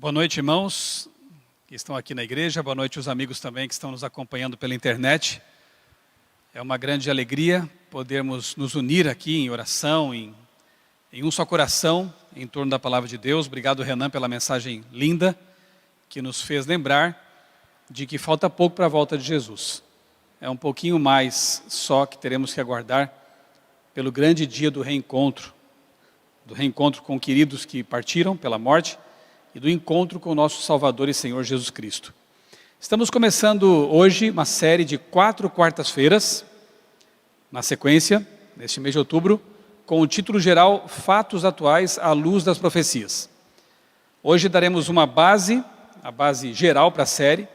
Boa noite, irmãos que estão aqui na igreja. Boa noite, os amigos também que estão nos acompanhando pela internet. É uma grande alegria podermos nos unir aqui em oração, em um só coração, em torno da palavra de Deus. Obrigado, Renan, pela mensagem linda, que nos fez lembrar de que falta pouco para a volta de Jesus. É um pouquinho mais só que teremos que aguardar pelo grande dia do reencontro com queridos que partiram pela morte, e do encontro com o nosso Salvador e Senhor Jesus Cristo. Estamos começando hoje uma série de 4 quartas-feiras, na sequência, neste mês de outubro, com o título geral Fatos Atuais à Luz das Profecias. Hoje daremos uma base, a base geral para a série,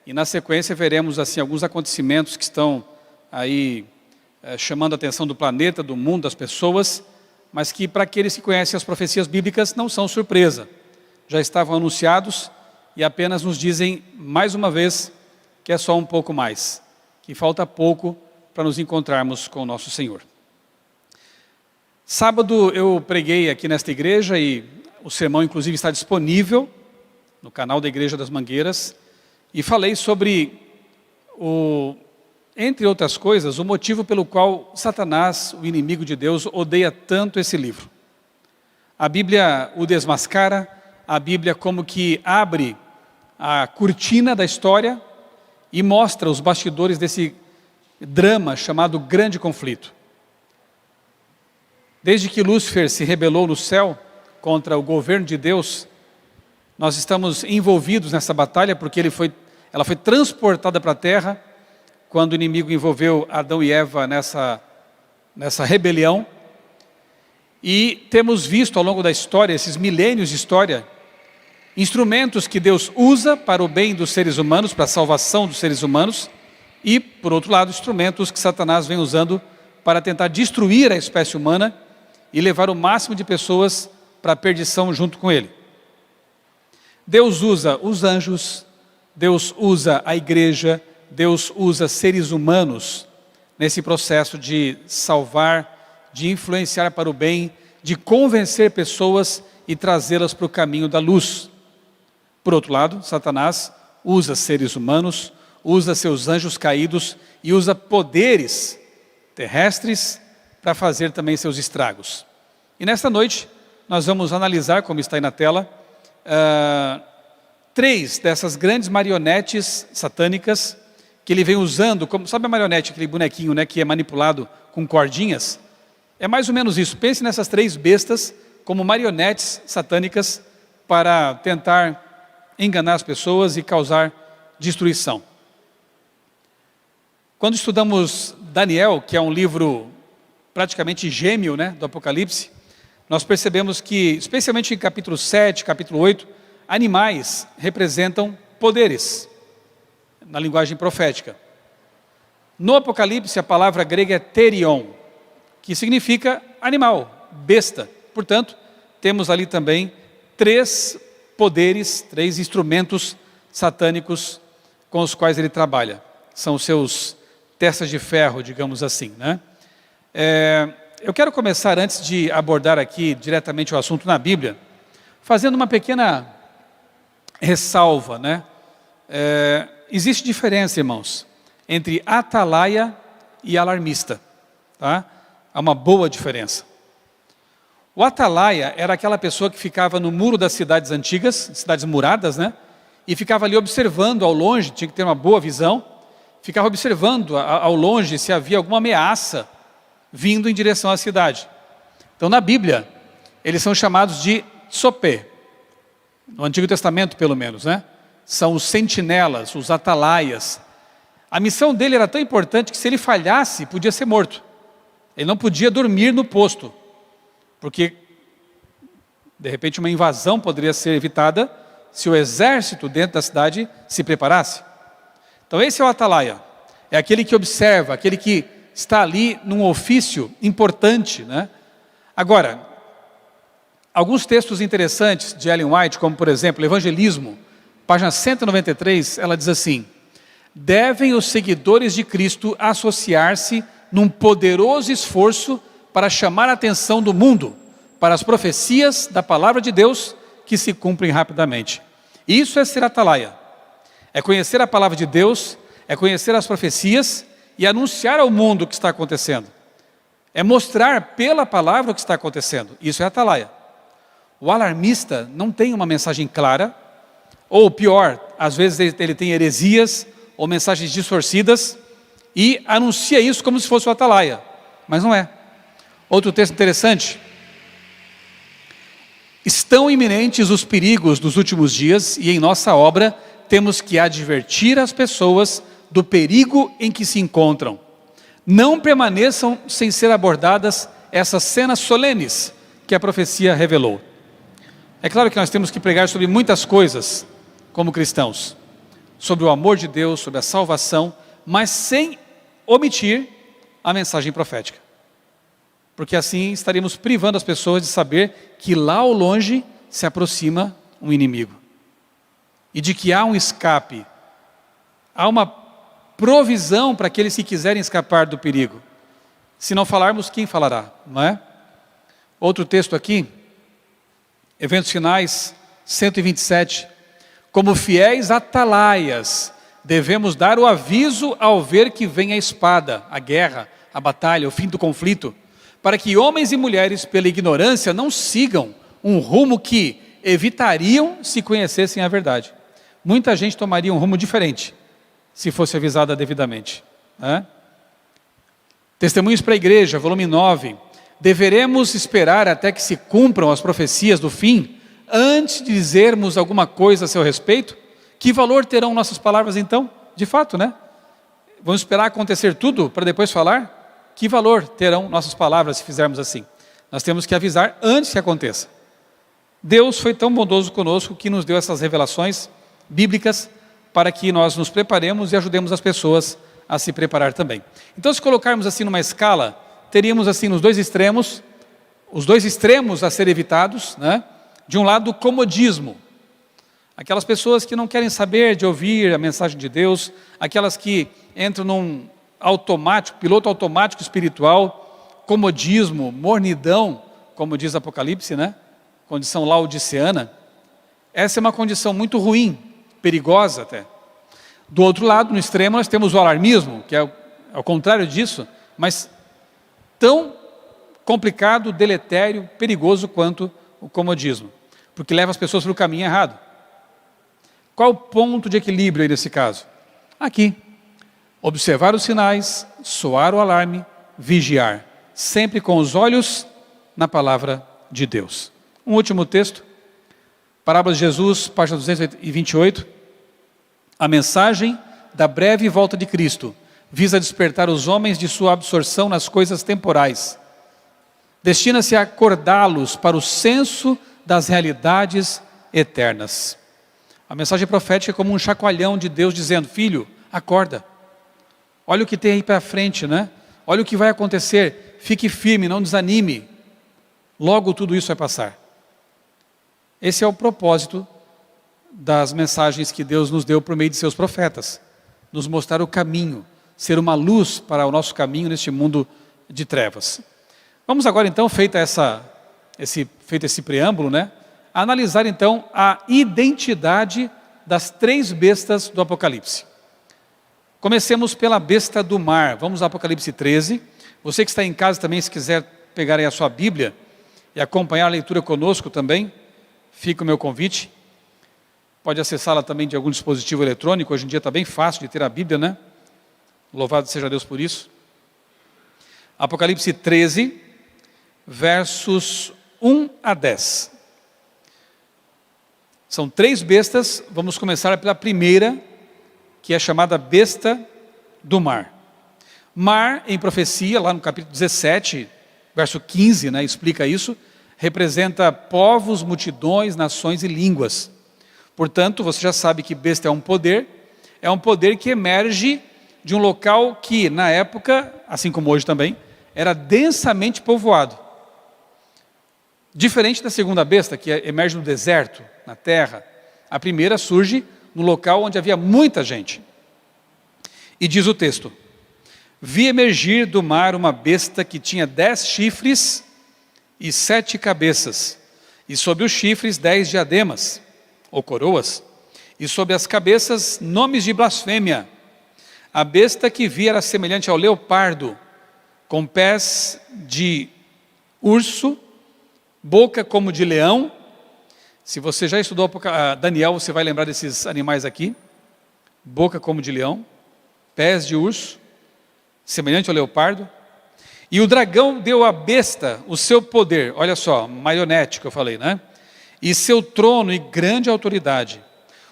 e na sequência veremos assim alguns acontecimentos que estão aí chamando a atenção do planeta, do mundo, das pessoas, mas que para aqueles que conhecem as profecias bíblicas não são surpresa. Já estavam anunciados e apenas nos dizem mais uma vez que é só um pouco mais, que falta pouco para nos encontrarmos com o nosso Senhor. Sábado eu preguei aqui nesta igreja e o sermão inclusive está disponível no canal da Igreja das Mangueiras, e falei sobre, entre outras coisas, o motivo pelo qual Satanás, o inimigo de Deus, odeia tanto esse livro. A Bíblia o desmascara, a Bíblia como que abre a cortina da história e mostra os bastidores desse drama chamado Grande Conflito. Desde que Lúcifer se rebelou no céu contra o governo de Deus, nós estamos envolvidos nessa batalha porque ela foi transportada para a terra quando o inimigo envolveu Adão e Eva nessa rebelião. E temos visto ao longo da história, esses milênios de história, instrumentos que Deus usa para o bem dos seres humanos, para a salvação dos seres humanos, e, por outro lado, instrumentos que Satanás vem usando para tentar destruir a espécie humana e levar o máximo de pessoas para a perdição junto com ele. Deus usa os anjos, Deus usa a igreja, Deus usa seres humanos nesse processo de salvar, de influenciar para o bem, de convencer pessoas e trazê-las para o caminho da luz. Por outro lado, Satanás usa seres humanos, usa seus anjos caídos e usa poderes terrestres para fazer também seus estragos. E nesta noite, nós vamos analisar, como está aí na tela, 3 dessas grandes marionetes satânicas que ele vem usando, como, sabe a marionete, aquele bonequinho, né, que é manipulado com cordinhas? É mais ou menos isso. Pense nessas 3 bestas como marionetes satânicas para tentar enganar as pessoas e causar destruição. Quando estudamos Daniel, que é um livro praticamente gêmeo, né, do Apocalipse, nós percebemos que, especialmente em capítulo 7, capítulo 8, animais representam poderes, na linguagem profética. No Apocalipse, a palavra grega é terion, que significa animal, besta. Portanto, temos ali também 3 poderes, 3 instrumentos satânicos com os quais ele trabalha. São os seus testas de ferro, digamos assim, né? Eu quero começar, antes de abordar aqui diretamente o assunto na Bíblia, fazendo uma pequena ressalva, né? Existe diferença, irmãos, entre atalaia e alarmista, tá? Há uma boa diferença. O atalaia era aquela pessoa que ficava no muro das cidades antigas, cidades muradas, né? E ficava ali observando ao longe, tinha que ter uma boa visão, ficava observando ao longe se havia alguma ameaça vindo em direção à cidade. Então, na Bíblia, eles são chamados de tsopé, no Antigo Testamento pelo menos, né? São os sentinelas, os atalaias. A missão dele era tão importante que se ele falhasse, podia ser morto. Ele não podia dormir no posto, porque de repente uma invasão poderia ser evitada se o exército dentro da cidade se preparasse. Então esse é o atalaia, é aquele que observa, aquele que está ali num ofício importante, né? Agora, alguns textos interessantes de Ellen White, como por exemplo, Evangelismo, página 193, ela diz assim: devem os seguidores de Cristo associar-se num poderoso esforço para chamar a atenção do mundo para as profecias da palavra de Deus que se cumprem rapidamente. Isso é ser atalaia. É conhecer a palavra de Deus, é conhecer as profecias e anunciar ao mundo o que está acontecendo. É mostrar pela palavra o que está acontecendo. Isso é atalaia. O alarmista não tem uma mensagem clara, ou pior, às vezes ele tem heresias ou mensagens distorcidas e anuncia isso como se fosse o atalaia, mas não é. Outro texto interessante: estão iminentes os perigos dos últimos dias e em nossa obra temos que advertir as pessoas do perigo em que se encontram. Não permaneçam sem ser abordadas essas cenas solenes que a profecia revelou. É claro que nós temos que pregar sobre muitas coisas como cristãos, sobre o amor de Deus, sobre a salvação, mas sem omitir a mensagem profética. Porque assim estaríamos privando as pessoas de saber que lá ao longe se aproxima um inimigo. E de que há um escape, há uma provisão para aqueles que quiserem escapar do perigo. Se não falarmos, quem falará, não é? Outro texto aqui, Eventos Finais 127. Como fiéis atalaias, devemos dar o aviso ao ver que vem a espada, a guerra, a batalha, o fim do conflito, para que homens e mulheres, pela ignorância, não sigam um rumo que evitariam se conhecessem a verdade. Muita gente tomaria um rumo diferente, se fosse avisada devidamente, né? Testemunhos para a Igreja, volume 9. Deveremos esperar até que se cumpram as profecias do fim, antes de dizermos alguma coisa a seu respeito? Que valor terão nossas palavras então? De fato, né? Vamos esperar acontecer tudo para depois falar? Que valor terão nossas palavras se fizermos assim? Nós temos que avisar antes que aconteça. Deus foi tão bondoso conosco que nos deu essas revelações bíblicas para que nós nos preparemos e ajudemos as pessoas a se preparar também. Então, se colocarmos assim numa escala, teríamos assim nos dois extremos, os dois extremos a ser evitados, né? De um lado, o comodismo. Aquelas pessoas que não querem saber de ouvir a mensagem de Deus, aquelas que entram num automático, piloto automático espiritual, comodismo, mornidão, como diz Apocalipse, né? Condição laodiceana. Essa é uma condição muito ruim, perigosa até. Do outro lado, no extremo, nós temos o alarmismo, que é ao contrário disso, mas tão complicado, deletério, perigoso quanto o comodismo, porque leva as pessoas para o caminho errado. Qual o ponto de equilíbrio aí nesse caso? Aqui, observar os sinais, soar o alarme, vigiar, sempre com os olhos na palavra de Deus. Um último texto, Parábola de Jesus, página 228, a mensagem da breve volta de Cristo visa despertar os homens de sua absorção nas coisas temporais. Destina-se a acordá-los para o senso das realidades eternas. A mensagem profética é como um chacoalhão de Deus dizendo: filho, acorda. Olha o que tem aí para frente, né? Olha o que vai acontecer. Fique firme, não desanime. Logo tudo isso vai passar. Esse é o propósito das mensagens que Deus nos deu por meio de seus profetas. Nos mostrar o caminho, ser uma luz para o nosso caminho neste mundo de trevas. Vamos agora então, feito esse preâmbulo, né, analisar então a identidade das três bestas do Apocalipse. Comecemos pela besta do mar. Vamos ao Apocalipse 13. Você que está em casa também, se quiser pegar aí a sua Bíblia e acompanhar a leitura conosco também, fica o meu convite. Pode acessá-la também de algum dispositivo eletrônico. Hoje em dia está bem fácil de ter a Bíblia, né? Louvado seja Deus por isso. Apocalipse 13, versos 1 a 10. São três bestas. Vamos começar pela primeira, que é chamada besta do mar. Mar, em profecia, lá no capítulo 17, verso 15, né, explica isso, representa povos, multidões, nações e línguas. Portanto, você já sabe que besta é um poder que emerge de um local que, na época, assim como hoje também, era densamente povoado. Diferente da segunda besta, que emerge no deserto, na terra, a primeira surge no local onde havia muita gente. E diz o texto: vi emergir do mar uma besta que tinha 10 chifres e 7 cabeças, e sobre os chifres 10 diademas, ou coroas, e sobre as cabeças nomes de blasfêmia. A besta que vi era semelhante ao leopardo, com pés de urso, boca como de leão. Se você já estudou Daniel, você vai lembrar desses animais aqui. Boca como de leão, pés de urso, semelhante ao leopardo. E o dragão deu à besta o seu poder, olha só, marionete que eu falei, né? E seu trono e grande autoridade.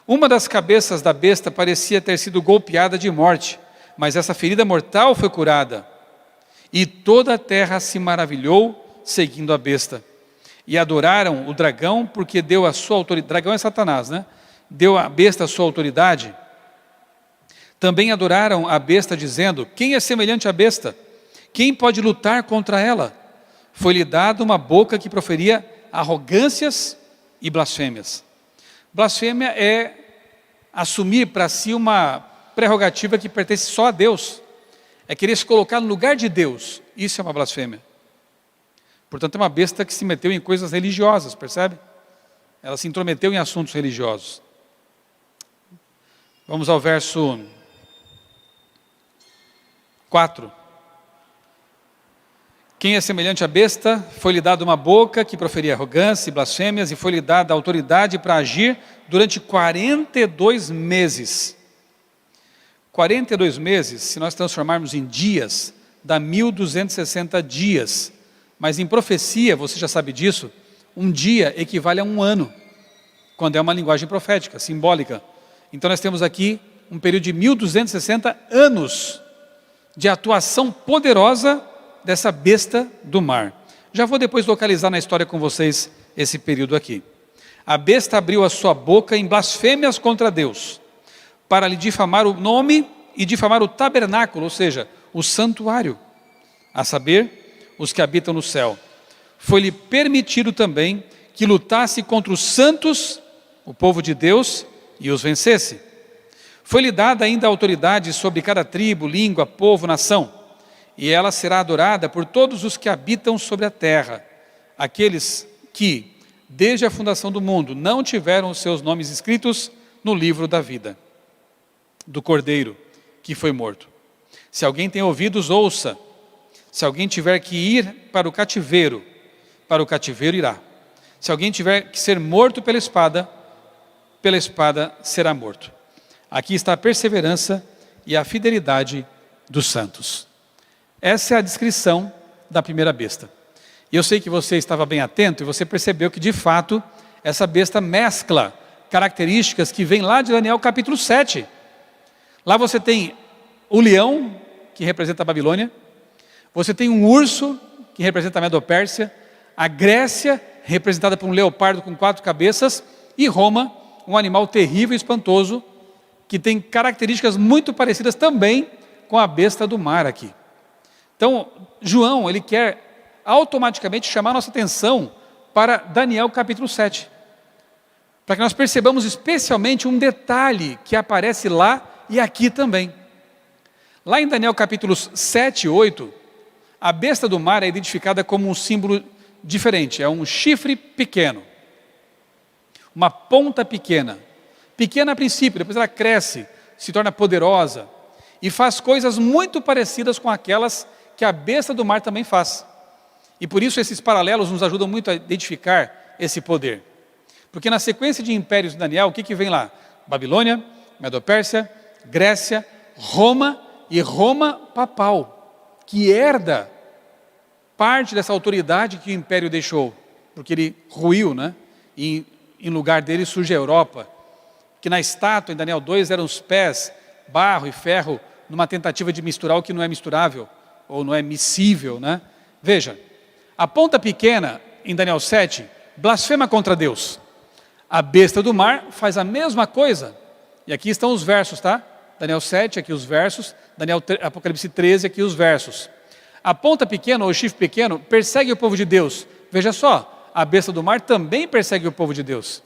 Uma das cabeças da besta parecia ter sido golpeada de morte, mas essa ferida mortal foi curada. E toda a terra se maravilhou seguindo a besta. E adoraram o dragão porque deu a sua autoridade. Dragão é Satanás, né? Deu à besta a sua autoridade. Também adoraram a besta dizendo: quem é semelhante à besta? Quem pode lutar contra ela? Foi-lhe dada uma boca que proferia arrogâncias e blasfêmias. Blasfêmia é assumir para si uma prerrogativa que pertence só a Deus. É querer se colocar no lugar de Deus. Isso é uma blasfêmia. Portanto, é uma besta que se meteu em coisas religiosas, percebe? Ela se intrometeu em assuntos religiosos. Vamos ao verso 4. Quem é semelhante à besta, foi-lhe dada uma boca que proferia arrogância e blasfêmias, e foi-lhe dada autoridade para agir durante 42 meses. 42 meses, se nós transformarmos em dias, dá 1260 dias. Mas em profecia, você já sabe disso, um dia equivale a um ano, quando é uma linguagem profética, simbólica. Então nós temos aqui um período de 1260 anos de atuação poderosa dessa besta do mar. Já vou depois localizar na história com vocês esse período aqui. A besta abriu a sua boca em blasfêmias contra Deus, para lhe difamar o nome e difamar o tabernáculo, ou seja, o santuário, a saber, os que habitam no céu. Foi-lhe permitido também que lutasse contra os santos, o povo de Deus, e os vencesse. Foi-lhe dada ainda autoridade sobre cada tribo, língua, povo, nação, e ela será adorada por todos os que habitam sobre a terra, aqueles que, desde a fundação do mundo, não tiveram os seus nomes escritos no livro da vida, do Cordeiro, que foi morto. Se alguém tem ouvidos, ouça. Se alguém tiver que ir para o cativeiro irá. Se alguém tiver que ser morto pela espada será morto. Aqui está a perseverança e a fidelidade dos santos. Essa é a descrição da primeira besta. E eu sei que você estava bem atento e você percebeu que, de fato, essa besta mescla características que vêm lá de Daniel capítulo 7. Lá você tem o leão, que representa a Babilônia. Você tem um urso, que representa a Medo-Pérsia. A Grécia, representada por um leopardo com 4 cabeças. E Roma, um animal terrível e espantoso, que tem características muito parecidas também com a besta do mar aqui. Então, João, ele quer automaticamente chamar nossa atenção para Daniel capítulo 7. Para que nós percebamos especialmente um detalhe que aparece lá e aqui também. Lá em Daniel capítulos 7 e 8, a besta do mar é identificada como um símbolo diferente. É um chifre pequeno, uma ponta pequena. Pequena a princípio, depois ela cresce, se torna poderosa e faz coisas muito parecidas com aquelas que a besta do mar também faz. E por isso esses paralelos nos ajudam muito a identificar esse poder. Porque na sequência de impérios de Daniel, o que vem lá? Babilônia, Medo-Pérsia, Grécia, Roma e Roma papal, que herda parte dessa autoridade que o império deixou, porque ele ruiu, né? E em lugar dele surge a Europa, que na estátua em Daniel 2 eram os pés, barro e ferro, numa tentativa de misturar o que não é misturável, ou não é miscível, né? Veja, a ponta pequena, em Daniel 7, blasfema contra Deus. A besta do mar faz a mesma coisa. E aqui estão os versos, tá? Daniel 7, aqui os versos. Apocalipse 13, aqui os versos. A ponta pequena, ou o chifre pequeno, persegue o povo de Deus. Veja só, a besta do mar também persegue o povo de Deus.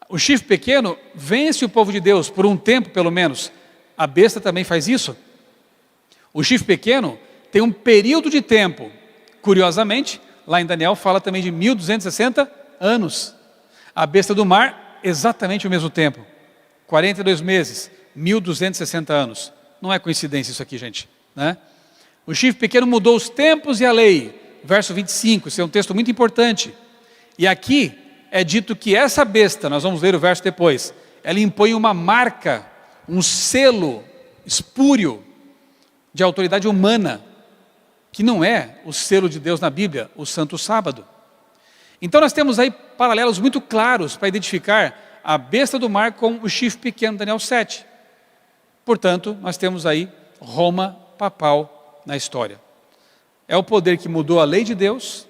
O chifre pequeno vence o povo de Deus, por um tempo pelo menos. A besta também faz isso. O chifre pequeno tem um período de tempo. Curiosamente, lá em Daniel fala também de 1260 anos. A besta do mar, exatamente o mesmo tempo. 42 meses, 1260 anos. Não é coincidência isso aqui, gente, né? O chifre pequeno mudou os tempos e a lei. Verso 25, esse é um texto muito importante. E aqui é dito que essa besta, nós vamos ler o verso depois, ela impõe uma marca, um selo espúrio de autoridade humana, que não é o selo de Deus na Bíblia, o Santo Sábado. Então nós temos aí paralelos muito claros para identificar a besta do mar com o chifre pequeno, Daniel 7. Portanto, nós temos aí Roma papal na história. É o poder que mudou a lei de Deus,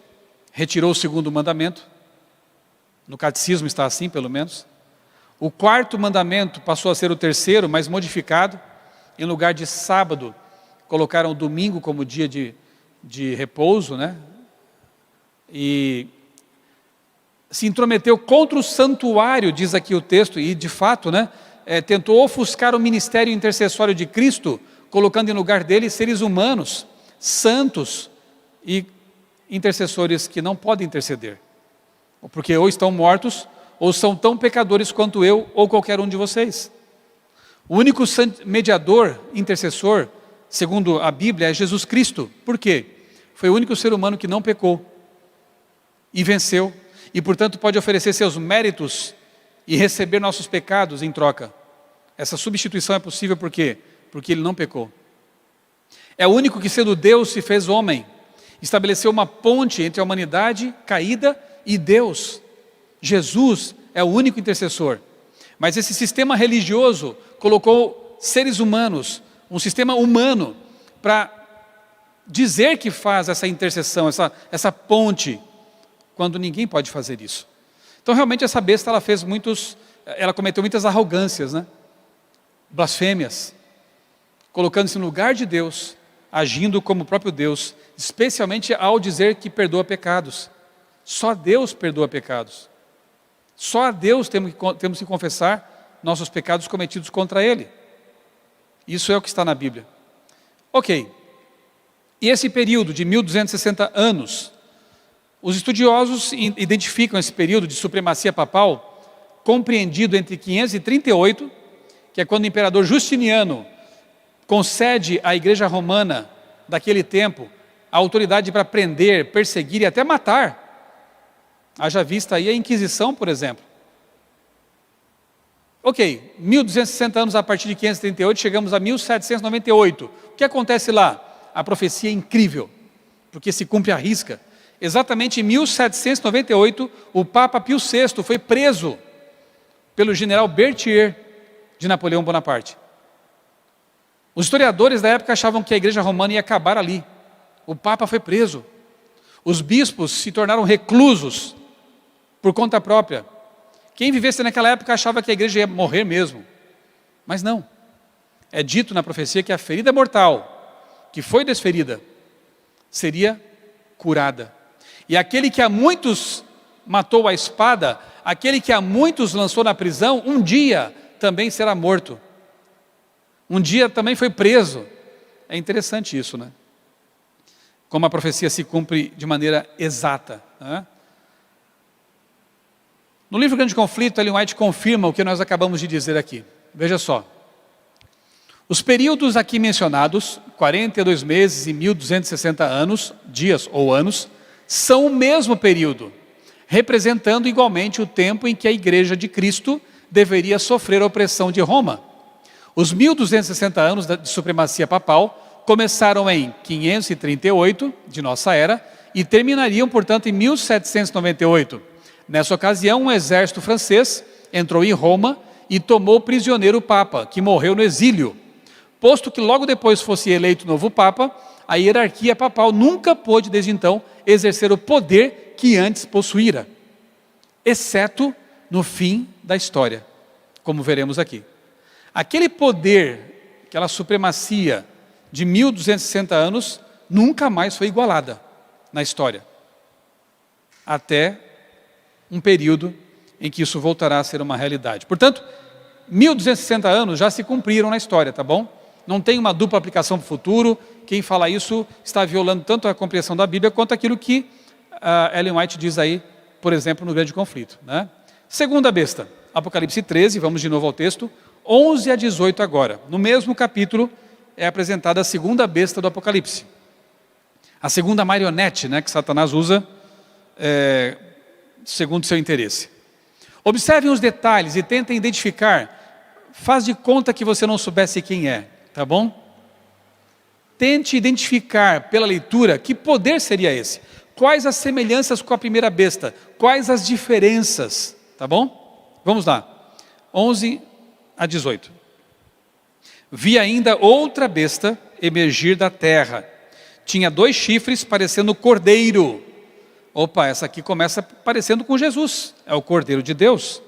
retirou o segundo mandamento, no catecismo está assim pelo menos. O quarto mandamento passou a ser o terceiro, mas modificado. Em lugar de sábado, colocaram o domingo como dia de repouso, né? E se intrometeu contra o santuário, diz aqui o texto, e de fato, né, tentou ofuscar o ministério intercessório de Cristo, colocando em lugar dele seres humanos, santos e intercessores que não podem interceder, porque ou estão mortos, ou são tão pecadores quanto eu, ou qualquer um de vocês. O único mediador, intercessor, segundo a Bíblia, é Jesus Cristo. Por quê? Foi o único ser humano que não pecou e venceu, e portanto pode oferecer seus méritos e receber nossos pecados em troca. Essa substituição é possível por quê? Porque ele não pecou. É o único que, sendo Deus, se fez homem, estabeleceu uma ponte entre a humanidade caída e Deus. Jesus é o único intercessor. Mas esse sistema religioso colocou seres humanos, um sistema humano, para dizer que faz essa intercessão, essa ponte, quando ninguém pode fazer isso. Então realmente essa besta ela cometeu muitas arrogâncias, né? Blasfêmias, colocando-se no lugar de Deus, agindo como o próprio Deus, especialmente ao dizer que perdoa pecados. Só Deus perdoa pecados. Só a Deus temos que confessar nossos pecados cometidos contra Ele. Isso é o que está na Bíblia. Ok. E esse período de 1260 anos, os estudiosos identificam esse período de supremacia papal compreendido entre 538, que é quando o imperador Justiniano concede à igreja romana daquele tempo a autoridade para prender, perseguir e até matar. Haja vista aí a Inquisição, por exemplo. Ok, 1260 anos a partir de 538, chegamos a 1798. O que acontece lá? A profecia é incrível, porque se cumpre à risca. Exatamente em 1798, o Papa Pio VI foi preso pelo general Berthier de Napoleão Bonaparte. Os historiadores da época achavam que a igreja romana ia acabar ali. O Papa foi preso. Os bispos se tornaram reclusos por conta própria. Quem vivesse naquela época achava que a igreja ia morrer mesmo. Mas não. É dito na profecia que a ferida mortal, que foi desferida, seria curada. E aquele que a muitos matou à espada, aquele que a muitos lançou na prisão, um dia também será morto. Um dia também foi preso. É interessante isso, né? Como a profecia se cumpre de maneira exata, né? No livro Grande Conflito, Ellen White confirma o que nós acabamos de dizer aqui. Veja só. Os períodos aqui mencionados, 42 meses e 1260 anos, dias ou anos, são o mesmo período, representando igualmente o tempo em que a Igreja de Cristo deveria sofrer a opressão de Roma. Os 1260 anos de supremacia papal começaram em 538 de nossa era e terminariam, portanto, em 1798. Nessa ocasião, um exército francês entrou em Roma e tomou prisioneiro o Papa, que morreu no exílio. Posto que logo depois fosse eleito novo Papa, a hierarquia papal nunca pôde, desde então, exercer o poder que antes possuíra, exceto no fim da história, como veremos aqui. Aquele poder, aquela supremacia de 1260 anos, nunca mais foi igualada na história, até um período em que isso voltará a ser uma realidade. Portanto, 1260 anos já se cumpriram na história, tá bom? Não tem uma dupla aplicação para o futuro. Quem fala isso está violando tanto a compreensão da Bíblia quanto aquilo que Ellen White diz aí, por exemplo, no Grande Conflito, né? Segunda besta, Apocalipse 13, vamos de novo ao texto. 11 a 18 agora. No mesmo capítulo é apresentada a segunda besta do Apocalipse. A segunda marionete, né, que Satanás usa segundo seu interesse. Observem os detalhes e tentem identificar. Faz de conta que você não soubesse quem é, tá bom? Tente identificar pela leitura que poder seria esse. Quais as semelhanças com a primeira besta? Quais as diferenças? Tá bom? Vamos lá. 11 a 18. Vi ainda outra besta emergir da terra. Tinha 2 chifres parecendo cordeiro. Opa, essa aqui começa parecendo com Jesus. É o Cordeiro de Deus.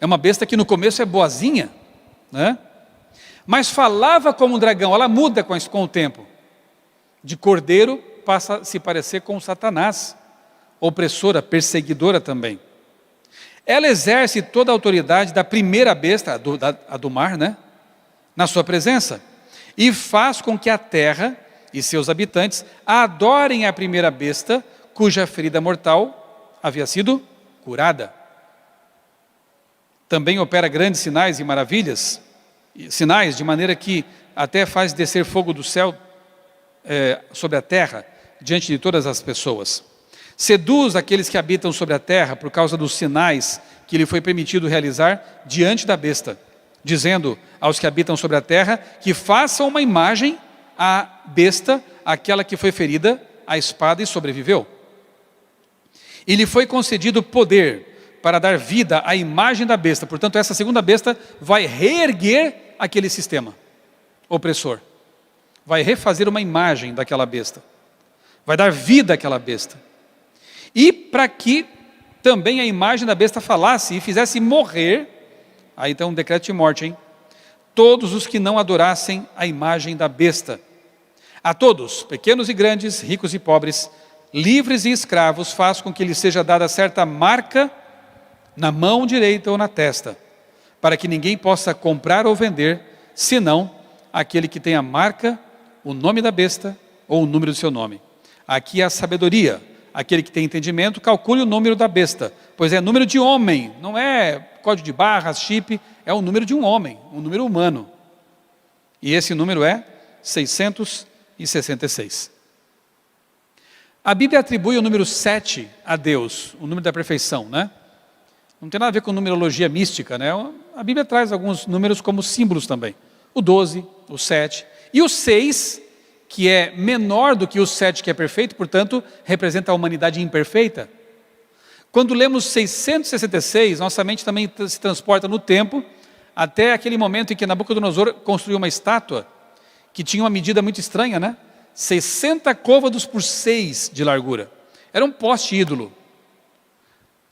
É uma besta que no começo é boazinha, né? Mas falava como um dragão. Ela muda com o tempo. De cordeiro passa a se parecer com Satanás. Opressora, perseguidora também. Ela exerce toda a autoridade da primeira besta, a do mar, né? Na sua presença. E faz com que a terra e seus habitantes adorem a primeira besta, cuja ferida mortal havia sido curada. Também opera grandes sinais e maravilhas, sinais de maneira que até faz descer fogo do céu sobre a terra, diante de todas as pessoas. Seduz aqueles que habitam sobre a terra por causa dos sinais que lhe foi permitido realizar diante da besta, dizendo aos que habitam sobre a terra que façam uma imagem à besta, aquela que foi ferida à espada e sobreviveu. E lhe foi concedido poder para dar vida à imagem da besta. Portanto, essa segunda besta vai reerguer aquele sistema opressor. Vai refazer uma imagem daquela besta. Vai dar vida àquela besta. E para que também a imagem da besta falasse e fizesse morrer, aí então um decreto de morte, hein? Todos os que não adorassem a imagem da besta. A todos, pequenos e grandes, ricos e pobres, livres e escravos, faz com que lhes seja dada certa marca na mão direita ou na testa, para que ninguém possa comprar ou vender, senão aquele que tem a marca, o nome da besta ou o número do seu nome. Aqui é a sabedoria. Aquele que tem entendimento, calcule o número da besta, pois é número de homem, não é código de barras, chip, é o número de um homem, um número humano. E esse número é 666. A Bíblia atribui o número 7 a Deus, o número da perfeição, né? Não tem nada a ver com numerologia mística, né? A Bíblia traz alguns números como símbolos também. O 12, o 7 e o 6, que é menor do que o 7, que é perfeito, portanto, representa a humanidade imperfeita. Quando lemos 666, nossa mente também se transporta no tempo, até aquele momento em que Nabucodonosor construiu uma estátua, que tinha uma medida muito estranha, né? 60 côvados por 6 de largura. Era um poste ídolo.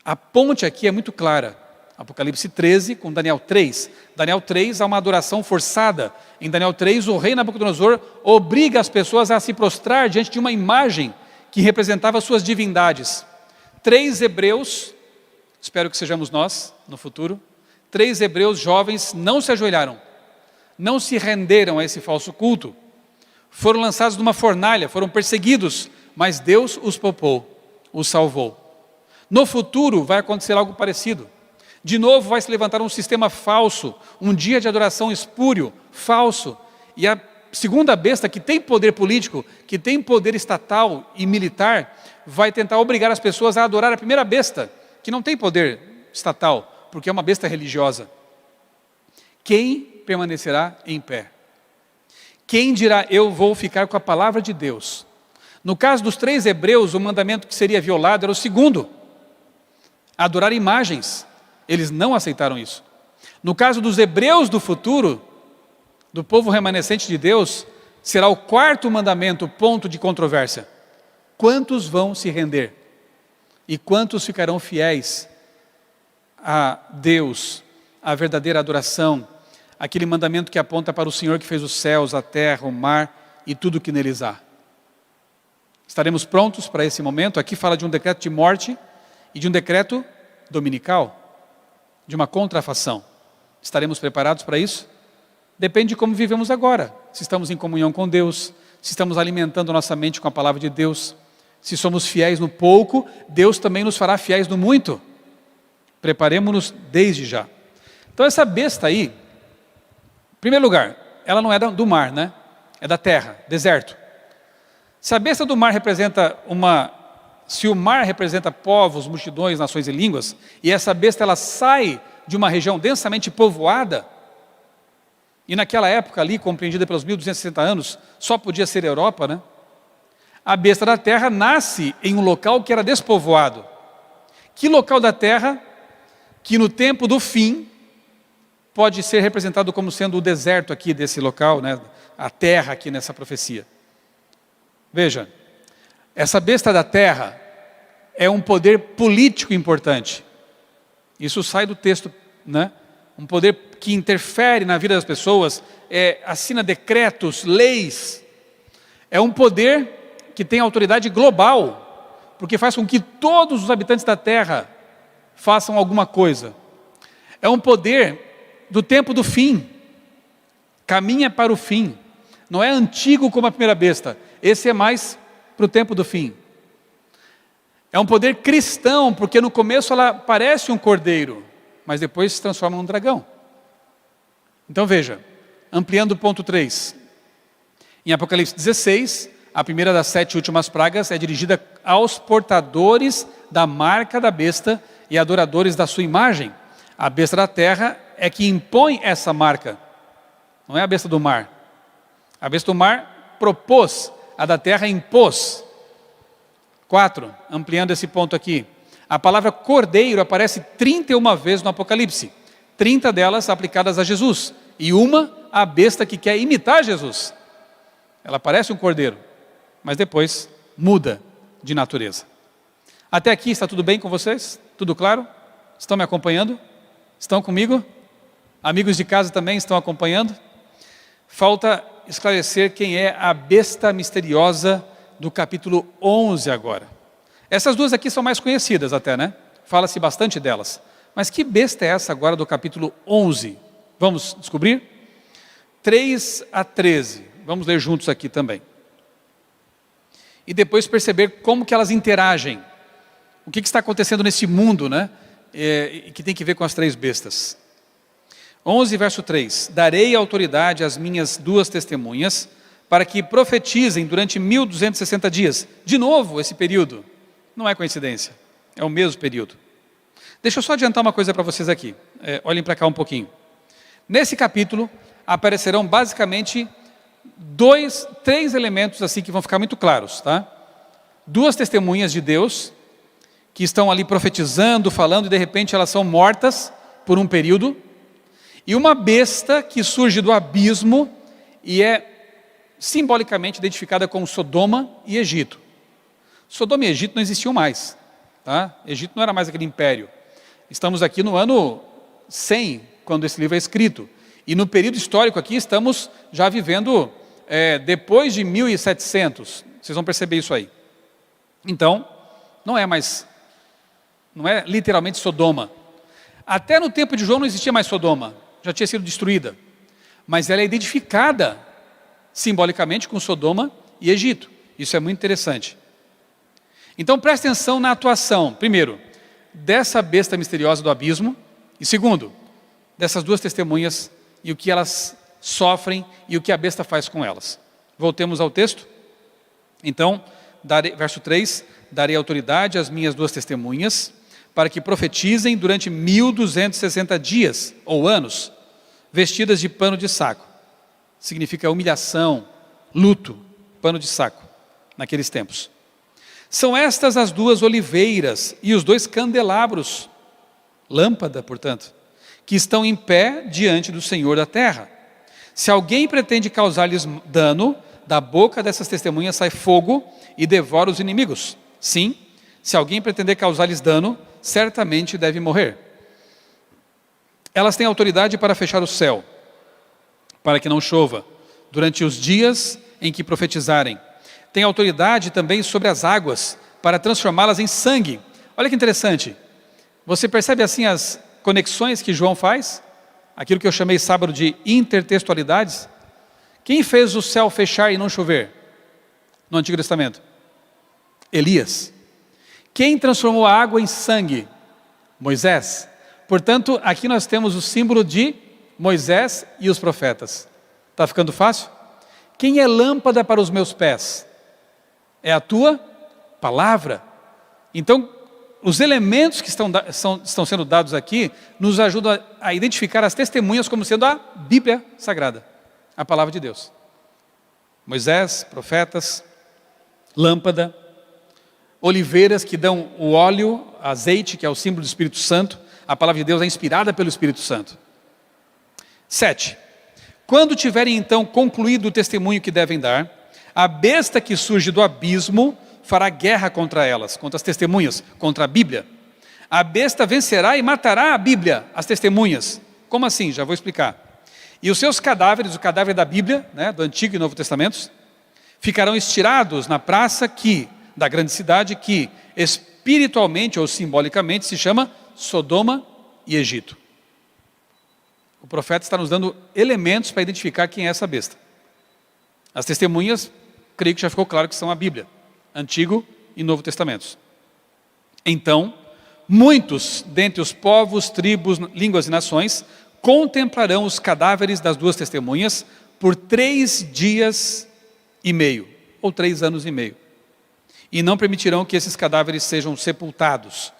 A ponte aqui é muito clara. Apocalipse 13 com Daniel 3. Daniel 3 há uma adoração forçada. Em Daniel 3 o rei Nabucodonosor obriga as pessoas a se prostrar diante de uma imagem que representava suas divindades. 3 hebreus, espero que sejamos nós no futuro, 3 hebreus jovens não se ajoelharam, não se renderam a esse falso culto. Foram lançados numa fornalha, foram perseguidos, mas Deus os poupou, os salvou. No futuro vai acontecer algo parecido. De novo vai se levantar um sistema falso, um dia de adoração espúrio, falso. E a segunda besta, que tem poder político, que tem poder estatal e militar, vai tentar obrigar as pessoas a adorar a primeira besta, que não tem poder estatal, porque é uma besta religiosa. Quem permanecerá em pé? Quem dirá, eu vou ficar com a palavra de Deus? No caso dos 3 hebreus, o mandamento que seria violado era o segundo: adorar imagens. Eles não aceitaram isso. No caso dos hebreus do futuro, do povo remanescente de Deus, será o 4º mandamento, ponto de controvérsia. Quantos vão se render? E quantos ficarão fiéis a Deus, a verdadeira adoração, aquele mandamento que aponta para o Senhor que fez os céus, a terra, o mar e tudo o que neles há? Estaremos prontos para esse momento? Aqui fala de um decreto de morte e de um decreto dominical, de uma contrafação. Estaremos preparados para isso? Depende de como vivemos agora. Se estamos em comunhão com Deus, se estamos alimentando nossa mente com a palavra de Deus, se somos fiéis no pouco, Deus também nos fará fiéis no muito. Preparemos-nos desde já. Então essa besta aí, primeiro lugar, ela não é do mar, né? É da terra, deserto. Se a besta do mar representa se o mar representa povos, multidões, nações e línguas, e essa besta ela sai de uma região densamente povoada, e naquela época ali, compreendida pelos 1260 anos, só podia ser Europa, né? A besta da terra nasce em um local que era despovoado. Que local da terra que no tempo do fim pode ser representado como sendo o deserto aqui desse local, né? A terra aqui nessa profecia. Veja, essa besta da terra é um poder político importante. Isso sai do texto, né? Um poder que interfere na vida das pessoas, assina decretos, leis. É um poder que tem autoridade global, porque faz com que todos os habitantes da terra façam alguma coisa. É um poder do tempo do fim, caminha para o fim. Não é antigo como a primeira besta, esse é mais para o tempo do fim. É um poder cristão, porque no começo ela parece um cordeiro, mas depois se transforma num dragão. Então veja, ampliando o ponto 3. Em Apocalipse 16, a primeira das 7 últimas pragas é dirigida aos portadores da marca da besta e adoradores da sua imagem. A besta da terra é que impõe essa marca, não é a besta do mar. A besta do mar propôs, a da terra impôs. 4, ampliando esse ponto aqui. A palavra cordeiro aparece 31 vezes no Apocalipse. 30 delas aplicadas a Jesus. E uma à besta que quer imitar Jesus. Ela parece um cordeiro, mas depois muda de natureza. Até aqui está tudo bem com vocês? Tudo claro? Estão me acompanhando? Estão comigo? Amigos de casa também estão acompanhando? Falta esclarecer quem é a besta misteriosa do capítulo 11 agora. Essas duas aqui são mais conhecidas até, né? Fala-se bastante delas. Mas que besta é essa agora do capítulo 11? Vamos descobrir? 3 a 13. Vamos ler juntos aqui também. E depois perceber como que elas interagem. O que está acontecendo nesse mundo, né? Que tem que ver com as 3 bestas. 11, verso 3. Darei autoridade às minhas 2 testemunhas, para que profetizem durante 1260 dias. De novo esse período. Não é coincidência. É o mesmo período. Deixa eu só adiantar uma coisa para vocês aqui. Olhem para cá um pouquinho. Nesse capítulo aparecerão basicamente 3 elementos assim que vão ficar muito claros, tá? 2 testemunhas de Deus que estão ali profetizando, falando, e de repente elas são mortas por um período, e uma besta que surge do abismo e é simbolicamente identificada com Sodoma e Egito. Sodoma e Egito não existiam mais, tá? Egito não era mais aquele império. Estamos aqui no ano 100, quando esse livro é escrito. E no período histórico aqui estamos já vivendo depois de 1700. Vocês vão perceber isso aí. Então, não é literalmente Sodoma. Até no tempo de João não existia mais Sodoma. Já tinha sido destruída. Mas ela é identificada simbolicamente com Sodoma e Egito. Isso é muito interessante. Então preste atenção na atuação, primeiro, dessa besta misteriosa do abismo, e segundo, dessas 2 testemunhas e o que elas sofrem e o que a besta faz com elas. Voltemos ao texto. Então, verso 3, darei autoridade às minhas 2 testemunhas, para que profetizem durante 1260 dias, ou anos, vestidas de pano de saco. Significa humilhação, luto, pano de saco, naqueles tempos. São estas as 2 oliveiras e os 2 candelabros, lâmpada, portanto, que estão em pé diante do Senhor da terra. Se alguém pretende causar-lhes dano, da boca dessas testemunhas sai fogo e devora os inimigos. Sim, se alguém pretender causar-lhes dano, certamente deve morrer. Elas têm autoridade para fechar o céu, para que não chova, durante os dias em que profetizarem. Tem autoridade também sobre as águas, para transformá-las em sangue. Olha que interessante. Você percebe assim as conexões que João faz? Aquilo que eu chamei sábado de intertextualidades. Quem fez o céu fechar e não chover no Antigo Testamento? Elias. Quem transformou a água em sangue? Moisés. Portanto, aqui nós temos o símbolo de Moisés e os profetas. Está ficando fácil? Quem é lâmpada para os meus pés? É a tua palavra. Então, os elementos que estão sendo dados aqui nos ajudam a identificar as testemunhas como sendo a Bíblia Sagrada, a palavra de Deus. Moisés, profetas, lâmpada, oliveiras que dão o óleo, azeite, que é o símbolo do Espírito Santo. A palavra de Deus é inspirada pelo Espírito Santo. 7. Quando tiverem então concluído o testemunho que devem dar, a besta que surge do abismo fará guerra contra elas, contra as testemunhas, contra a Bíblia. A besta vencerá e matará a Bíblia, as testemunhas. Como assim? Já vou explicar. E os seus cadáveres, o cadáver da Bíblia, né, do Antigo e Novo Testamentos, ficarão estirados na praça da grande cidade que espiritualmente ou simbolicamente se chama Sodoma e Egito. O profeta está nos dando elementos para identificar quem é essa besta. As testemunhas, creio que já ficou claro que são a Bíblia, Antigo e Novo Testamentos. Então, muitos dentre os povos, tribos, línguas e nações contemplarão os cadáveres das duas testemunhas por 3 dias e meio, ou 3 anos e meio. E não permitirão que esses cadáveres sejam sepultados.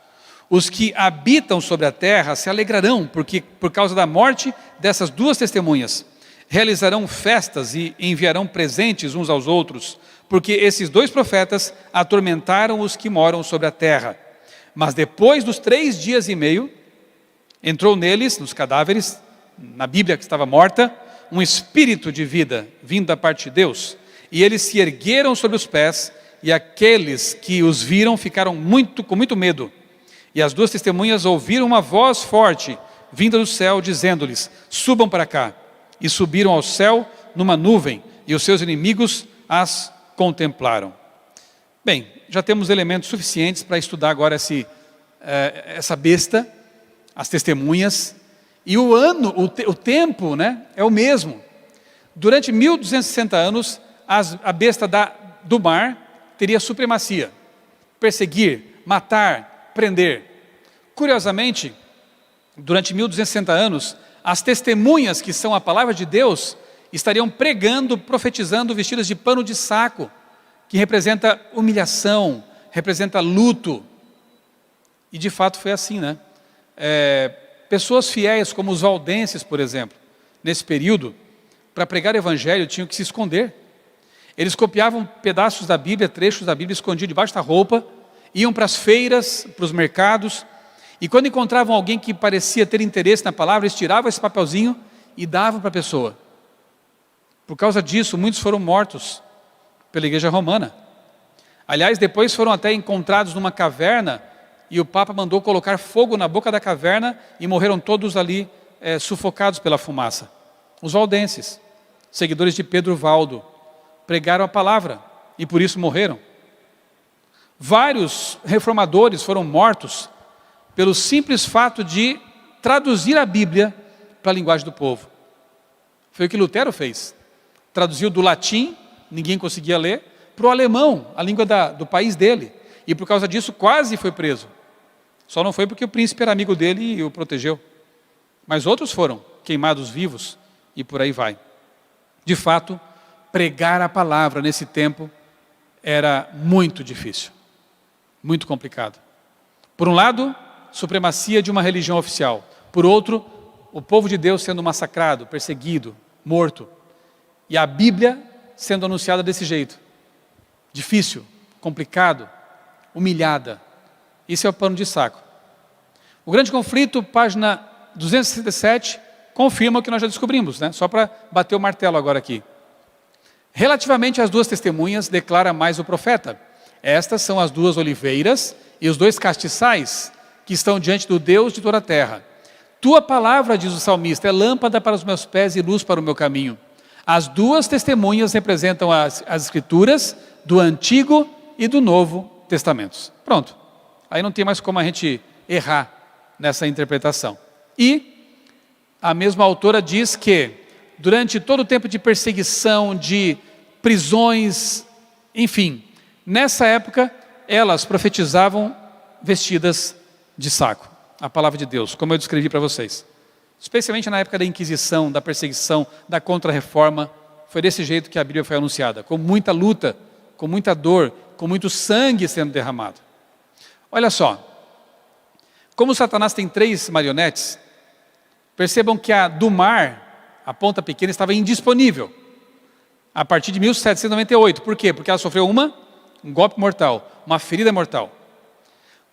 Os que habitam sobre a terra se alegrarão, porque por causa da morte dessas duas testemunhas, realizarão festas e enviarão presentes uns aos outros, porque esses 2 profetas atormentaram os que moram sobre a terra. Mas depois dos 3 dias e meio, entrou neles, nos cadáveres, na Bíblia que estava morta, um espírito de vida vindo da parte de Deus, e eles se ergueram sobre os pés, e aqueles que os viram ficaram com muito medo. E as duas testemunhas ouviram uma voz forte, vinda do céu, dizendo-lhes: subam para cá. E subiram ao céu numa nuvem, e os seus inimigos as contemplaram. Bem, já temos elementos suficientes para estudar agora essa besta, as testemunhas, e o tempo, né, é o mesmo. Durante 1260 anos, a besta do mar teria supremacia, perseguir, matar, prender. Curiosamente, durante 1260 anos, as testemunhas que são a palavra de Deus estariam pregando, profetizando vestidas de pano de saco, que representa humilhação, representa luto. E de fato foi assim, né? Pessoas fiéis como os valdenses, por exemplo, nesse período, para pregar o evangelho tinham que se esconder. Eles copiavam pedaços da Bíblia, trechos da Bíblia, escondiam debaixo da roupa, iam para as feiras, para os mercados, e quando encontravam alguém que parecia ter interesse na palavra, eles tiravam esse papelzinho e davam para a pessoa. Por causa disso, muitos foram mortos pela igreja romana. Aliás, depois foram até encontrados numa caverna, e o Papa mandou colocar fogo na boca da caverna, e morreram todos ali sufocados pela fumaça. Os valdenses, seguidores de Pedro Valdo, pregaram a palavra, e por isso morreram. Vários reformadores foram mortos pelo simples fato de traduzir a Bíblia para a linguagem do povo. Foi o que Lutero fez. Traduziu do latim, ninguém conseguia ler, para o alemão, a língua do país dele. E por causa disso quase foi preso. Só não foi porque o príncipe era amigo dele e o protegeu. Mas outros foram queimados vivos e por aí vai. De fato, pregar a palavra nesse tempo era muito difícil, muito complicado. Por um lado, supremacia de uma religião oficial. Por outro, o povo de Deus sendo massacrado, perseguido, morto. E a Bíblia sendo anunciada desse jeito. Difícil, complicado, humilhada. Isso é o pano de saco. O grande conflito, página 267, confirma o que nós já descobrimos, né? Só para bater o martelo agora aqui. Relativamente às duas testemunhas, declara mais o profeta: estas são as duas oliveiras e os 2 castiçais que estão diante do Deus de toda a terra. Tua palavra, diz o salmista, é lâmpada para os meus pés e luz para o meu caminho. As duas testemunhas representam as escrituras do Antigo e do Novo Testamentos. Pronto. Aí não tem mais como a gente errar nessa interpretação. E a mesma autora diz que durante todo o tempo de perseguição, de prisões, enfim, nessa época elas profetizavam vestidas de saco, a palavra de Deus, como eu descrevi para vocês. Especialmente na época da Inquisição, da perseguição, da Contra-Reforma. Foi desse jeito que a Bíblia foi anunciada, com muita luta, com muita dor, com muito sangue sendo derramado. Olha só, como Satanás tem 3 marionetes, percebam que a do mar, a ponta pequena, estava indisponível a partir de 1798. Por quê? Porque ela sofreu um golpe mortal, uma ferida mortal.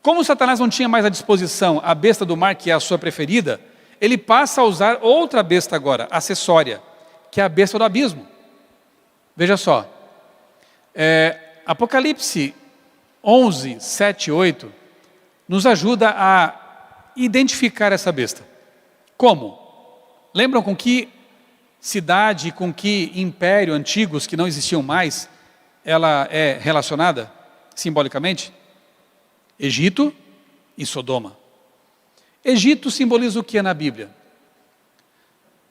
Como Satanás não tinha mais à disposição a besta do mar, que é a sua preferida, ele passa a usar outra besta agora, acessória, que é a besta do abismo. Veja só, Apocalipse 11, 7 e 8, nos ajuda a identificar essa besta. Como? Lembram com que cidade, com que império antigos que não existiam mais, ela é relacionada simbolicamente? Egito e Sodoma. Egito simboliza o que na Bíblia?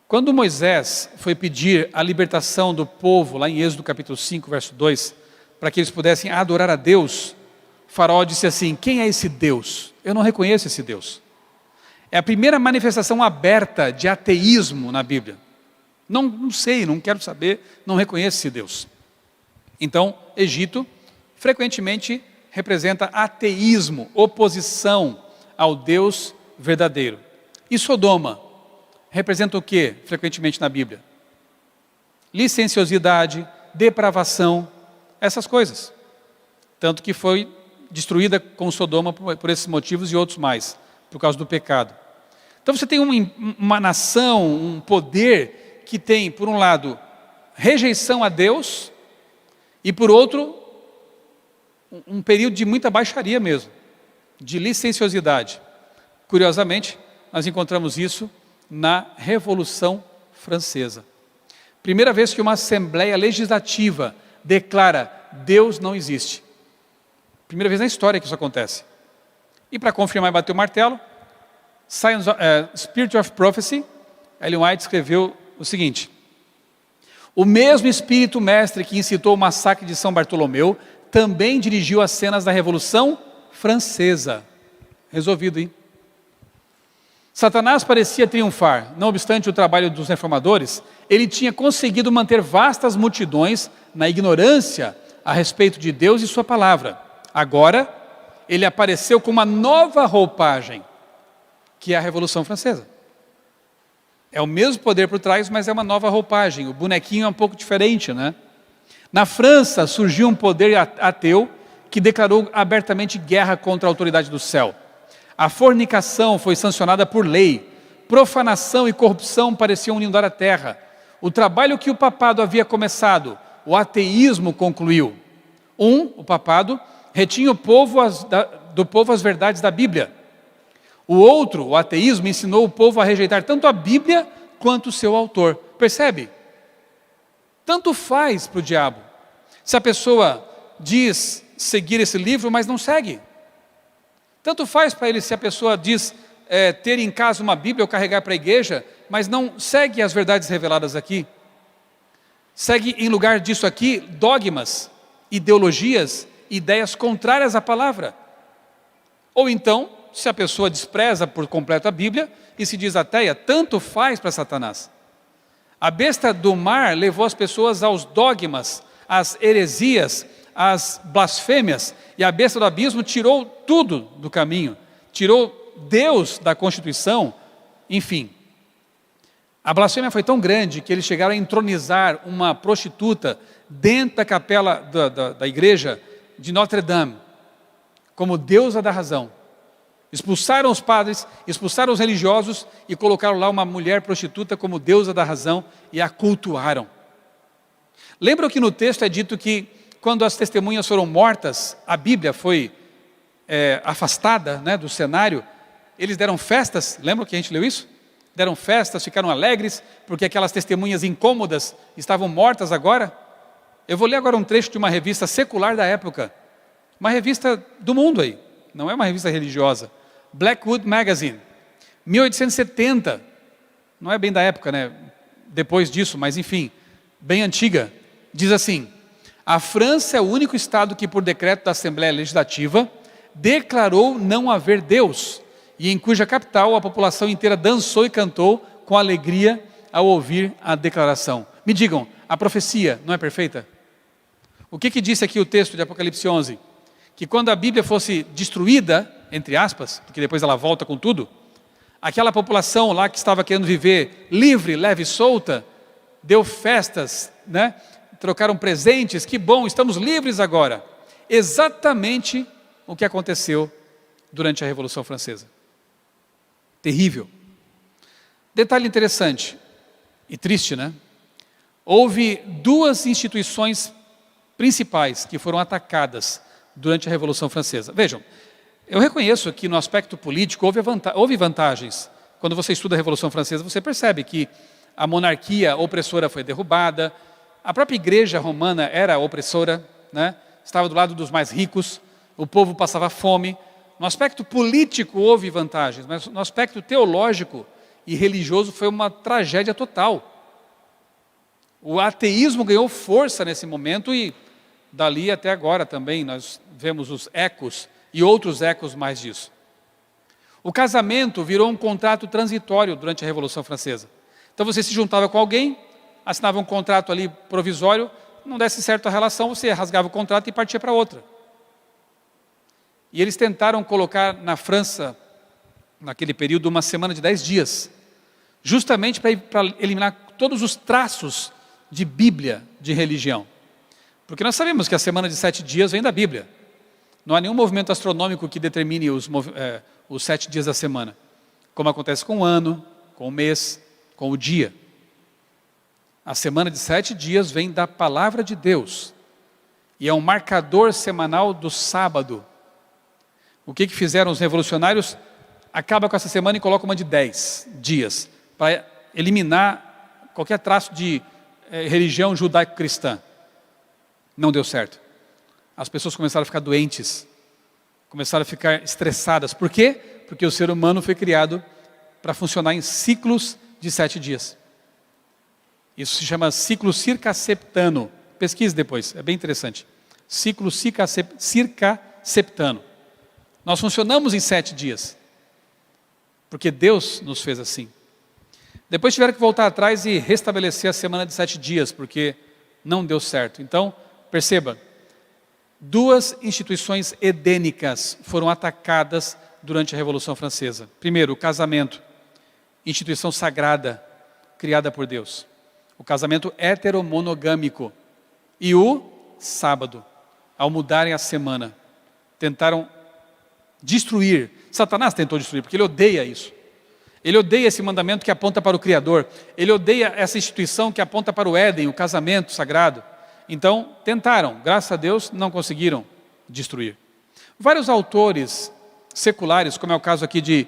Quando Moisés foi pedir a libertação do povo, lá em Êxodo capítulo 5, verso 2, para que eles pudessem adorar a Deus, Faraó disse assim: quem é esse Deus? Eu não reconheço esse Deus. É a primeira manifestação aberta de ateísmo na Bíblia. Não sei, não quero saber, não reconheço esse Deus. Então, Egito frequentemente representa ateísmo, oposição ao Deus verdadeiro. E Sodoma representa o que frequentemente na Bíblia? Licenciosidade, depravação, essas coisas. Tanto que foi destruída com Sodoma por esses motivos e outros mais, por causa do pecado. Então você tem uma nação, um poder que tem, por um lado, rejeição a Deus, e por outro, um período de muita baixaria mesmo, de licenciosidade. Curiosamente, nós encontramos isso na Revolução Francesa. Primeira vez que uma Assembleia Legislativa declara: Deus não existe. Primeira vez na história que isso acontece. E para confirmar e bater o martelo, Spirit of Prophecy, Ellen White escreveu o seguinte: o mesmo espírito mestre que incitou o massacre de São Bartolomeu também dirigiu as cenas da Revolução Francesa. Resolvido, hein? Satanás parecia triunfar. Não obstante o trabalho dos reformadores, ele tinha conseguido manter vastas multidões na ignorância a respeito de Deus e sua palavra. Agora, ele apareceu com uma nova roupagem, que é a Revolução Francesa. É o mesmo poder por trás, mas é uma nova roupagem. O bonequinho é um pouco diferente, né? Na França surgiu um poder ateu que declarou abertamente guerra contra a autoridade do céu. A fornicação foi sancionada por lei. Profanação e corrupção pareciam inundar a terra. O trabalho que o papado havia começado, o ateísmo concluiu. O papado, retinha do povo as verdades da Bíblia. O outro, o ateísmo, ensinou o povo a rejeitar tanto a Bíblia quanto o seu autor. Percebe? Tanto faz para o diabo. Se a pessoa diz seguir esse livro, mas não segue. Tanto faz para ele se a pessoa diz ter em casa uma Bíblia ou carregar para a igreja, mas não segue as verdades reveladas aqui. Segue em lugar disso aqui dogmas, ideologias, ideias contrárias à palavra. Ou então, se a pessoa despreza por completo a Bíblia e se diz ateia, tanto faz para Satanás. A besta do mar levou as pessoas aos dogmas, às heresias, às blasfêmias, e a besta do abismo tirou tudo do caminho, tirou Deus da Constituição, enfim. A blasfêmia foi tão grande que eles chegaram a entronizar uma prostituta dentro da capela da igreja de Notre Dame, como deusa da razão. Expulsaram os padres, expulsaram os religiosos e colocaram lá uma mulher prostituta como deusa da razão e a cultuaram. Lembram que no texto é dito que quando as testemunhas foram mortas, a Bíblia foi afastada, né, do cenário, eles deram festas, lembram que a gente leu isso? Deram festas, ficaram alegres, porque aquelas testemunhas incômodas estavam mortas agora. Eu vou ler agora um trecho de uma revista secular da época, uma revista do mundo aí, não é uma revista religiosa. Blackwood Magazine, 1870, não é bem da época, né? Depois disso, mas enfim, bem antiga. Diz assim: a França é o único estado que, por decreto da Assembleia Legislativa, declarou não haver Deus e em cuja capital a população inteira dançou e cantou com alegria ao ouvir a declaração. Me digam, a profecia não é perfeita? O que disse aqui o texto de Apocalipse 11? Que quando a Bíblia fosse destruída, entre aspas, porque depois ela volta com tudo, aquela população lá que estava querendo viver livre, leve e solta, deu festas, né? Trocaram presentes, que bom, estamos livres agora. Exatamente o que aconteceu durante a Revolução Francesa. Terrível. Detalhe interessante e triste, né? Houve duas instituições principais que foram atacadas durante a Revolução Francesa. Vejam, eu reconheço que no aspecto político houve vantagens. Quando você estuda a Revolução Francesa, você percebe que a monarquia opressora foi derrubada, a própria igreja romana era opressora, né? Estava do lado dos mais ricos, o povo passava fome. No aspecto político houve vantagens, mas no aspecto teológico e religioso foi uma tragédia total. O ateísmo ganhou força nesse momento e dali até agora também nós vemos os ecos e outros ecos mais disso. O casamento virou um contrato transitório durante a Revolução Francesa. Então você se juntava com alguém, assinava um contrato ali provisório, não desse certo a relação, você rasgava o contrato e partia para outra. E eles tentaram colocar na França, naquele período, uma semana de 10 dias, justamente para eliminar todos os traços de Bíblia, de religião. Porque nós sabemos que a semana de 7 dias vem da Bíblia. Não há nenhum movimento astronômico que determine os 7 dias da semana. Como acontece com o ano, com o mês, com o dia. A semana de 7 dias vem da palavra de Deus. E é um marcador semanal do sábado. O que fizeram os revolucionários? Acaba com essa semana e coloca uma de 10 dias. Para eliminar qualquer traço de religião judaico-cristã. Não deu certo. As pessoas começaram a ficar doentes. Começaram a ficar estressadas. Por quê? Porque o ser humano foi criado para funcionar em ciclos de 7 dias. Isso se chama ciclo circasseptano. Pesquise depois, é bem interessante. Ciclo circasseptano. Nós funcionamos em 7 dias. Porque Deus nos fez assim. Depois tiveram que voltar atrás e restabelecer a semana de 7 dias, porque não deu certo. Então, perceba, duas instituições edênicas foram atacadas durante a Revolução Francesa. Primeiro, o casamento, instituição sagrada, criada por Deus. O casamento heteromonogâmico. E o sábado, ao mudarem a semana, tentaram destruir. Satanás tentou destruir, porque ele odeia isso. Ele odeia esse mandamento que aponta para o Criador. Ele odeia essa instituição que aponta para o Éden, o casamento sagrado. Então, tentaram. Graças a Deus, não conseguiram destruir. Vários autores seculares, como é o caso aqui de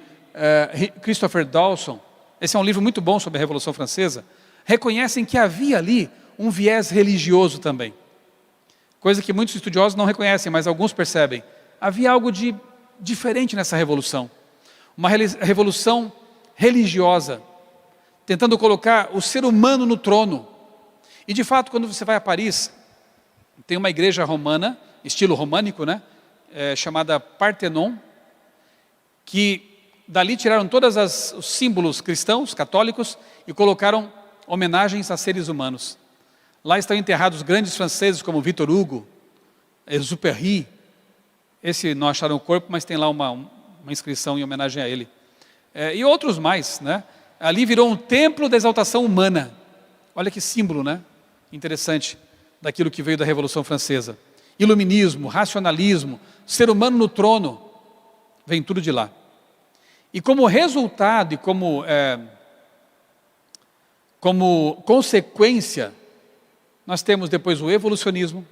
Christopher Dawson, esse é um livro muito bom sobre a Revolução Francesa, reconhecem que havia ali um viés religioso também. Coisa que muitos estudiosos não reconhecem, mas alguns percebem. Havia algo de diferente nessa revolução. Uma revolução religiosa, tentando colocar o ser humano no trono. E de fato, quando você vai a Paris, tem uma igreja romana, estilo românico, né? Chamada Parthenon, que dali tiraram todos os símbolos cristãos, católicos, e colocaram homenagens a seres humanos. Lá estão enterrados grandes franceses como Victor Hugo, Exupéry. Esse não acharam o corpo, mas tem lá uma inscrição em homenagem a ele. E outros mais, né? Ali virou um templo da exaltação humana. Olha que símbolo, né? Interessante, daquilo que veio da Revolução Francesa. Iluminismo, racionalismo, ser humano no trono, vem tudo de lá. E como resultado e como consequência, nós temos depois o evolucionismo,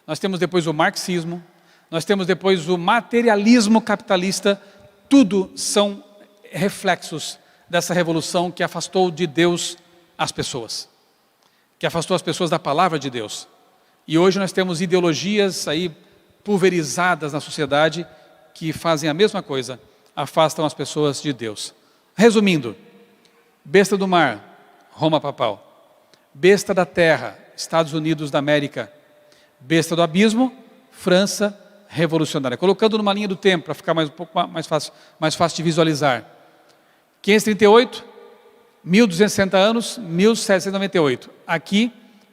nós temos depois o marxismo, nós temos depois o materialismo capitalista. Tudo são reflexos dessa revolução que afastou de Deus as pessoas, que afastou as pessoas da palavra de Deus. E hoje nós temos ideologias aí pulverizadas na sociedade que fazem a mesma coisa, afastam as pessoas de Deus. Resumindo, besta do mar, Roma papal. Besta da terra, Estados Unidos da América. Besta do abismo, França, revolucionária. Colocando numa linha do tempo, para ficar um pouco mais fácil de visualizar. 538, 1260 anos, 1798. Aqui,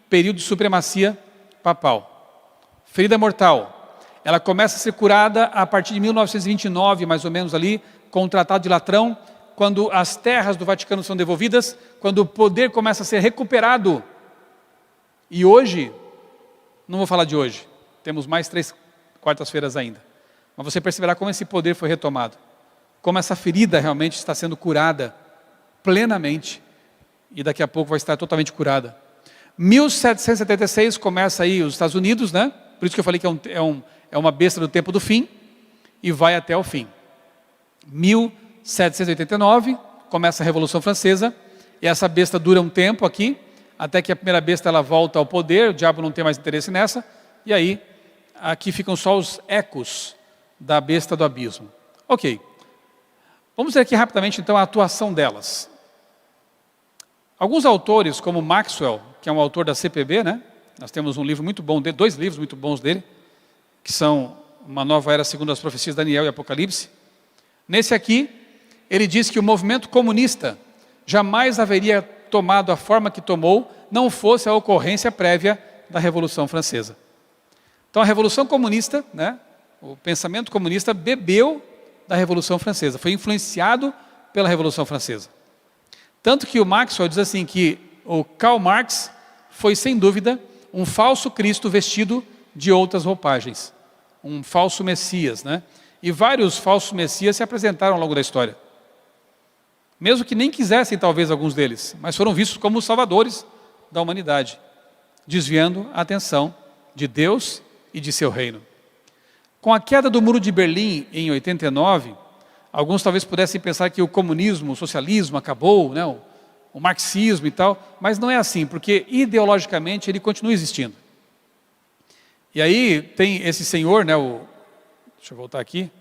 período de supremacia papal. Ferida mortal. Ela começa a ser curada a partir de 1929, mais ou menos ali, com o Tratado de Latrão, quando as terras do Vaticano são devolvidas, quando o poder começa a ser recuperado. E hoje, não vou falar de hoje, temos mais 3 quartas-feiras ainda. Mas você perceberá como esse poder foi retomado. Como essa ferida realmente está sendo curada plenamente. E daqui a pouco vai estar totalmente curada. 1776 começa aí os Estados Unidos, né? Por isso que eu falei que é uma besta do tempo do fim. E vai até o fim. 1789 começa a Revolução Francesa. E essa besta dura um tempo aqui. Até que a primeira besta ela volta ao poder. O diabo não tem mais interesse nessa. E aí, aqui ficam só os ecos da besta do abismo. Ok. Vamos ver aqui rapidamente então a atuação delas. Alguns autores, como Maxwell, que é um autor da CPB, né? Nós temos um livro muito bom dele, 2 livros muito bons dele, que são Uma Nova Era segundo as Profecias de Daniel e Apocalipse. Nesse aqui, ele diz que o movimento comunista jamais haveria tomado a forma que tomou, não fosse a ocorrência prévia da Revolução Francesa. Então a Revolução Comunista, né, o pensamento comunista bebeu da Revolução Francesa, foi influenciado pela Revolução Francesa. Tanto que o Maxwell diz assim que o Karl Marx foi sem dúvida um falso Cristo vestido de outras roupagens, um falso Messias, né? E vários falsos Messias se apresentaram ao longo da história. Mesmo que nem quisessem talvez alguns deles, mas foram vistos como os salvadores da humanidade, desviando a atenção de Deus e de seu reino. Com a queda do Muro de Berlim em 89, alguns talvez pudessem pensar que o comunismo, o socialismo acabou, né, o marxismo e tal, mas não é assim, porque ideologicamente ele continua existindo. E aí tem esse senhor, né, deixa eu voltar aqui,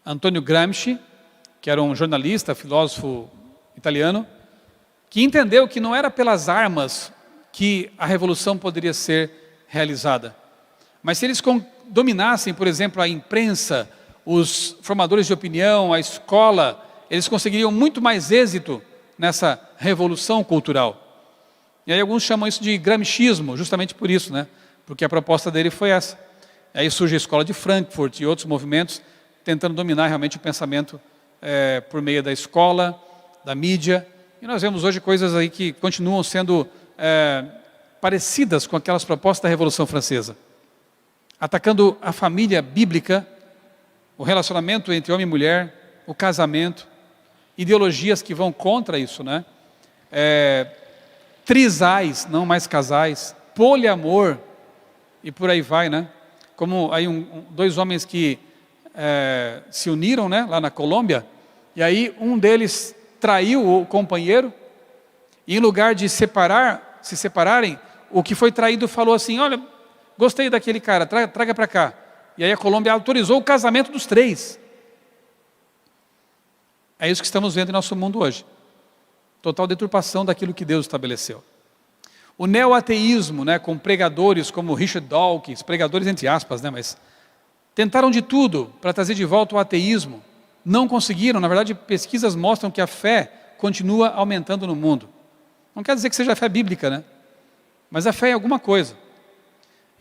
Antonio Gramsci, que era um jornalista, filósofo italiano, que entendeu que não era pelas armas que a revolução poderia ser realizada. Mas se eles dominassem, por exemplo, a imprensa, os formadores de opinião, a escola, eles conseguiriam muito mais êxito nessa revolução cultural. E aí alguns chamam isso de gramscismo, justamente por isso, né? Porque a proposta dele foi essa. Aí surge a escola de Frankfurt e outros movimentos tentando dominar realmente o pensamento por meio da escola, da mídia. E nós vemos hoje coisas aí que continuam sendo parecidas com aquelas propostas da Revolução Francesa. Atacando a família bíblica, o relacionamento entre homem e mulher, o casamento, ideologias que vão contra isso, né? Trisais, não mais casais, poliamor, e por aí vai, né? Como aí 2 homens que se uniram, né, lá na Colômbia, e aí um deles traiu o companheiro, e em lugar de se separarem, o que foi traído falou assim, olha, gostei daquele cara, traga para cá. E aí a Colômbia autorizou o casamento dos 3. É isso que estamos vendo em nosso mundo hoje. Total deturpação daquilo que Deus estabeleceu. O neo-ateísmo, né, com pregadores como Richard Dawkins, pregadores entre aspas, né, mas tentaram de tudo para trazer de volta o ateísmo. Não conseguiram, na verdade pesquisas mostram que a fé continua aumentando no mundo. Não quer dizer que seja a fé bíblica, né? Mas a fé é alguma coisa.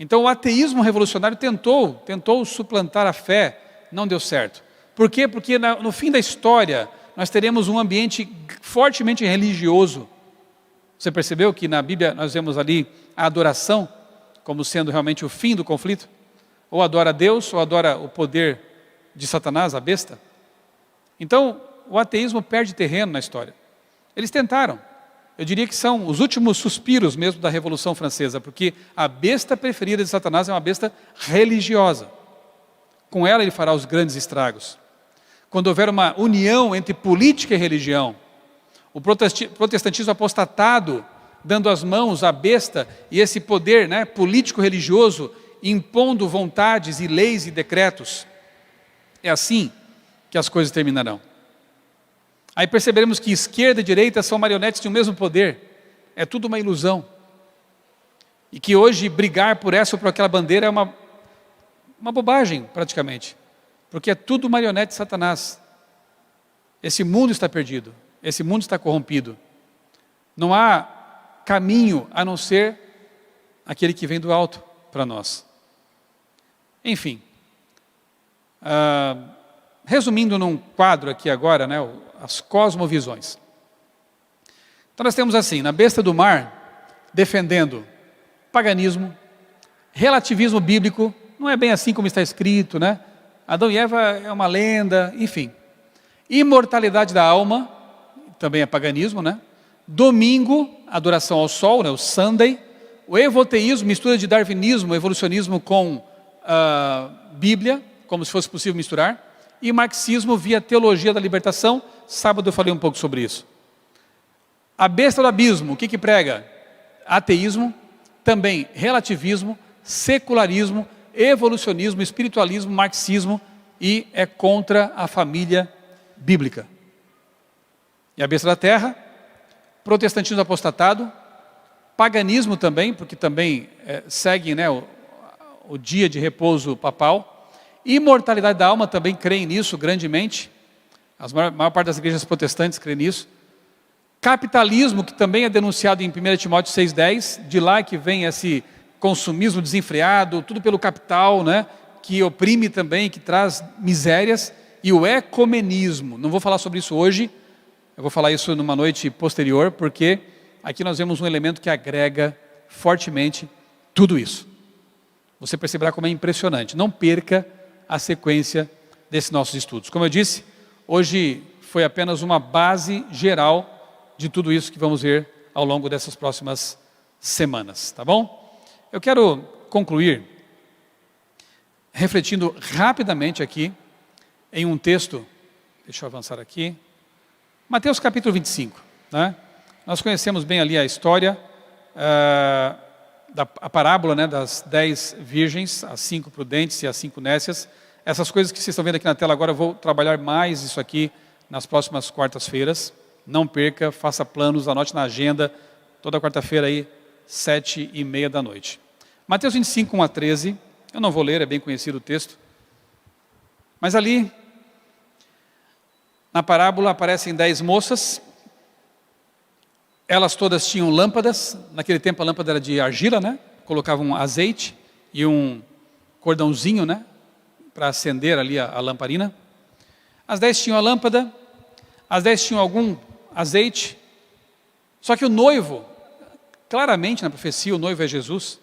Então o ateísmo revolucionário tentou suplantar a fé, não deu certo. Por quê? Porque no fim da história nós teremos um ambiente fortemente religioso. Você percebeu que na Bíblia nós vemos ali a adoração como sendo realmente o fim do conflito? Ou adora Deus, ou adora o poder de Satanás, a besta? Então, o ateísmo perde terreno na história. Eles tentaram. Eu diria que são os últimos suspiros mesmo da Revolução Francesa, porque a besta preferida de Satanás é uma besta religiosa. Com ela ele fará os grandes estragos. Quando houver uma união entre política e religião, o protestantismo apostatado, dando as mãos à besta, e esse poder, né, político-religioso, impondo vontades e leis e decretos, é assim que as coisas terminarão. Aí perceberemos que esquerda e direita são marionetes de um mesmo poder. É tudo uma ilusão. E que hoje brigar por essa ou por aquela bandeira uma bobagem praticamente, porque é tudo marionete de Satanás. Esse mundo está perdido, esse mundo está corrompido. Não há caminho a não ser aquele que vem do alto para nós. Enfim, resumindo num quadro aqui agora, né, as cosmovisões. Então nós temos assim, na besta do mar, defendendo paganismo, relativismo bíblico, não é bem assim como está escrito, né? Adão e Eva é uma lenda, enfim. Imortalidade da alma, também é paganismo, né? Domingo, adoração ao sol, né? O Sunday. O evoteísmo, mistura de darwinismo, evolucionismo com Bíblia, como se fosse possível misturar. E marxismo via teologia da libertação. Sábado eu falei um pouco sobre isso. A besta do abismo, o que prega? Ateísmo, também relativismo, secularismo, evolucionismo, espiritualismo, marxismo e é contra a família bíblica. E a besta da terra, protestantismo apostatado, paganismo também, porque também seguem, né, o dia de repouso papal, imortalidade da alma, também creem nisso grandemente, a maior parte das igrejas protestantes creem nisso. Capitalismo, que também é denunciado em 1 Timóteo 6,10, de lá que vem esse consumismo desenfreado, tudo pelo capital, né, que oprime também, que traz misérias, e o ecumenismo. Não vou falar sobre isso hoje, eu vou falar isso numa noite posterior, porque aqui nós vemos um elemento que agrega fortemente tudo isso. Você perceberá como é impressionante. Não perca a sequência desses nossos estudos. Como eu disse, hoje foi apenas uma base geral de tudo isso que vamos ver ao longo dessas próximas semanas, tá bom? Eu quero concluir refletindo rapidamente aqui em um texto, deixa eu avançar aqui, Mateus capítulo 25, né? Nós conhecemos bem ali a história, a parábola, né, das 10 virgens, as 5 prudentes e as 5 nécias. Essas coisas que vocês estão vendo aqui na tela agora, eu vou trabalhar mais isso aqui nas próximas quartas-feiras. Não perca, faça planos, anote na agenda, toda quarta-feira aí, 7h30 da noite. Mateus 25, 1 a 13, eu não vou ler, é bem conhecido o texto. Mas ali, na parábola aparecem 10 moças, elas todas tinham lâmpadas, naquele tempo a lâmpada era de argila, né? Colocavam azeite e um cordãozinho, né, para acender ali a lamparina. As 10 tinham a lâmpada, as 10 tinham algum azeite, só que o noivo, claramente na profecia o noivo é Jesus,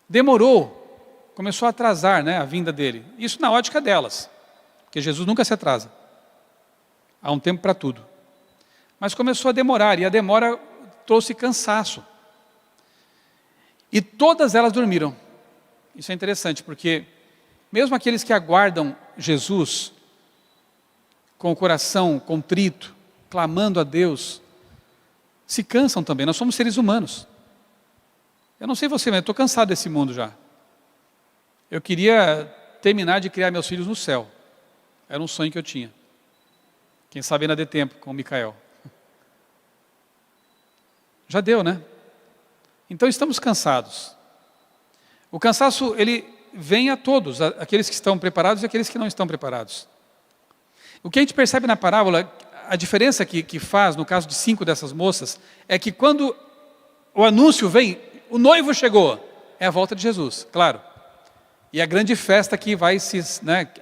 demorou, começou a atrasar, né, a vinda dele. Isso na ótica delas, porque Jesus nunca se atrasa, há um tempo para tudo. Mas começou a demorar, e a demora trouxe cansaço. E todas elas dormiram. Isso é interessante, porque mesmo aqueles que aguardam Jesus com o coração contrito, clamando a Deus, se cansam também. Nós somos seres humanos. Eu não sei você, mas eu estou cansado desse mundo já. Eu queria terminar de criar meus filhos no céu. Era um sonho que eu tinha. Quem sabe ainda dê tempo com o Micael. Já deu, né? Então estamos cansados. O cansaço, ele vem a todos, aqueles que estão preparados e aqueles que não estão preparados. O que a gente percebe na parábola, a diferença que faz, no caso de 5 dessas moças, é que quando o anúncio vem, o noivo chegou, é a volta de Jesus, claro. E a grande festa que vai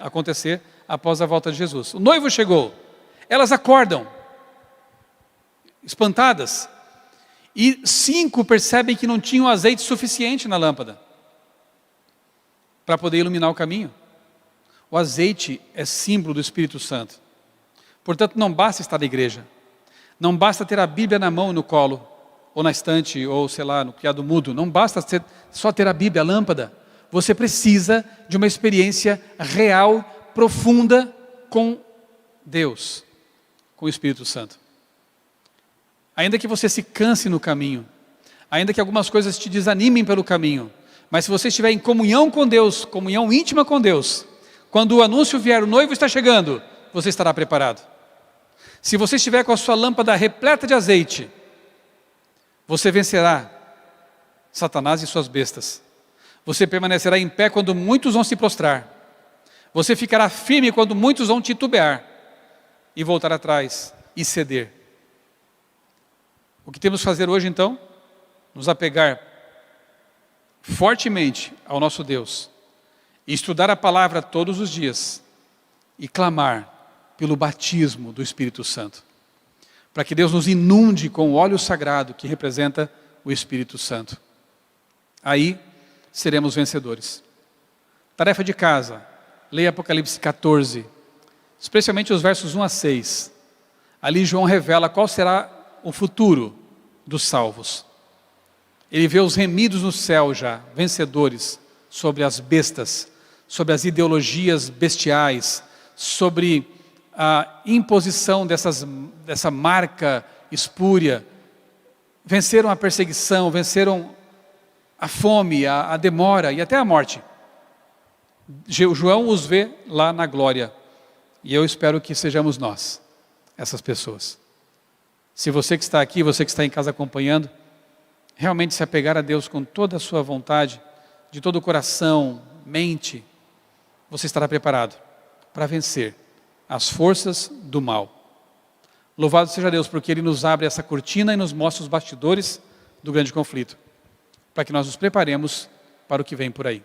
acontecer após a volta de Jesus. O noivo chegou, elas acordam, espantadas, e 5 percebem que não tinham azeite suficiente na lâmpada para poder iluminar o caminho. O azeite é símbolo do Espírito Santo. Portanto, não basta estar na igreja. Não basta ter a Bíblia na mão, no colo, ou na estante, ou sei lá, no criado mudo. Não basta só ter a Bíblia, a lâmpada. Você precisa de uma experiência real, profunda com Deus, com o Espírito Santo. Ainda que você se canse no caminho, ainda que algumas coisas te desanimem pelo caminho, mas se você estiver em comunhão com Deus, comunhão íntima com Deus, quando o anúncio vier, o noivo está chegando, você estará preparado. Se você estiver com a sua lâmpada repleta de azeite, você vencerá Satanás e suas bestas. Você permanecerá em pé quando muitos vão se prostrar. Você ficará firme quando muitos vão titubear e voltar atrás e ceder. O que temos que fazer hoje então? Nos apegar fortemente ao nosso Deus e estudar a palavra todos os dias e clamar pelo batismo do Espírito Santo, para que Deus nos inunde com o óleo sagrado que representa o Espírito Santo. Aí seremos vencedores. Tarefa de casa, leia Apocalipse 14, especialmente os versos 1 a 6. Ali João revela qual será o futuro dos salvos. Ele vê os remidos no céu já, vencedores, sobre as bestas, sobre as ideologias bestiais, sobre a imposição dessa marca espúria. Venceram a perseguição, venceram a fome, a demora e até a morte. João os vê lá na glória. E eu espero que sejamos nós, essas pessoas. Se você que está aqui, você que está em casa acompanhando, realmente se apegar a Deus com toda a sua vontade, de todo o coração, mente, você estará preparado para vencer as forças do mal. Louvado seja Deus, porque Ele nos abre essa cortina e nos mostra os bastidores do grande conflito, para que nós nos preparemos para o que vem por aí.